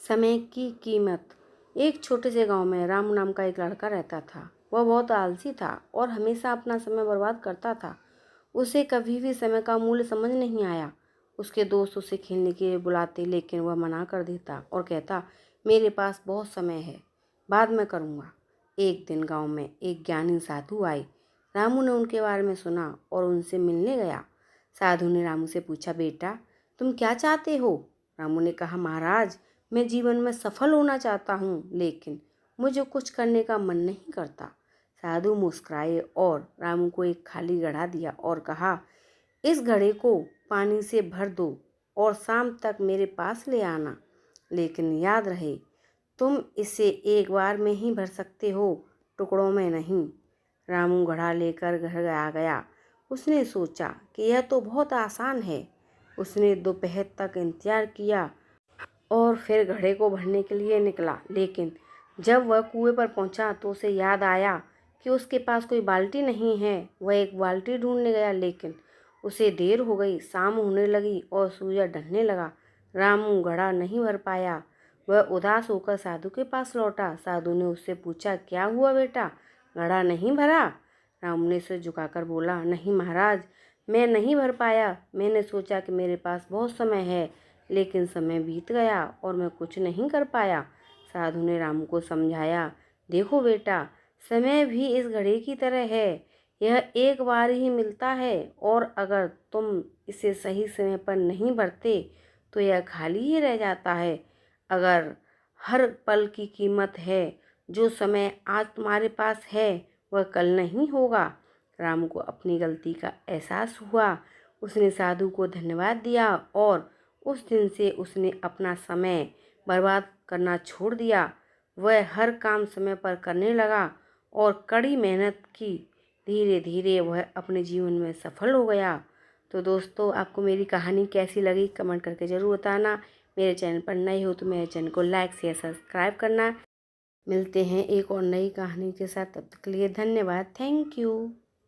समय की कीमत। एक छोटे से गांव में रामू नाम का एक लड़का रहता था। वह बहुत आलसी था और हमेशा अपना समय बर्बाद करता था। उसे कभी भी समय का मूल्य समझ नहीं आया। उसके दोस्त उसे खेलने के लिए बुलाते, लेकिन वह मना कर देता और कहता, मेरे पास बहुत समय है, बाद में करूँगा। एक दिन गांव में एक ज्ञानी साधु आए। रामू ने उनके बारे में सुना और उनसे मिलने गया। साधु ने रामू से पूछा, बेटा तुम क्या चाहते हो? रामू ने कहा, महाराज मैं जीवन में सफल होना चाहता हूँ, लेकिन मुझे कुछ करने का मन नहीं करता। साधु मुस्कुराए और रामू को एक खाली घड़ा दिया और कहा, इस घड़े को पानी से भर दो और शाम तक मेरे पास ले आना, लेकिन याद रहे तुम इसे एक बार में ही भर सकते हो, टुकड़ों में नहीं। रामू घड़ा लेकर घर आ गया। उसने सोचा कि यह तो बहुत आसान है। उसने दोपहर तक इंतजार किया और फिर घड़े को भरने के लिए निकला, लेकिन जब वह कुएं पर पहुंचा तो उसे याद आया कि उसके पास कोई बाल्टी नहीं है। वह एक बाल्टी ढूंढने गया, लेकिन उसे देर हो गई। शाम होने लगी और सूरज ढलने लगा। रामू घड़ा नहीं भर पाया। वह उदास होकर साधु के पास लौटा। साधु ने उससे पूछा, क्या हुआ बेटा, घड़ा नहीं भरा? रामू ने सिर झुकाकर बोला, नहीं महाराज, मैं नहीं भर पाया। मैंने सोचा कि मेरे पास बहुत समय है, लेकिन समय बीत गया और मैं कुछ नहीं कर पाया। साधु ने रामू को समझाया, देखो बेटा, समय भी इस घड़े की तरह है, यह एक बार ही मिलता है और अगर तुम इसे सही समय पर नहीं भरते तो यह खाली ही रह जाता है। अगर हर पल की कीमत है, जो समय आज तुम्हारे पास है वह कल नहीं होगा। रामू को अपनी गलती का एहसास हुआ। उसने साधु को धन्यवाद दिया और उस दिन से उसने अपना समय बर्बाद करना छोड़ दिया। वह हर काम समय पर करने लगा और कड़ी मेहनत की। धीरे धीरे वह अपने जीवन में सफल हो गया। तो दोस्तों, आपको मेरी कहानी कैसी लगी कमेंट करके ज़रूर बताना। मेरे चैनल पर नए हो तो मेरे चैनल को लाइक शेयर सब्सक्राइब करना। मिलते हैं एक और नई कहानी के साथ, तब तक के लिए धन्यवाद। Thank you.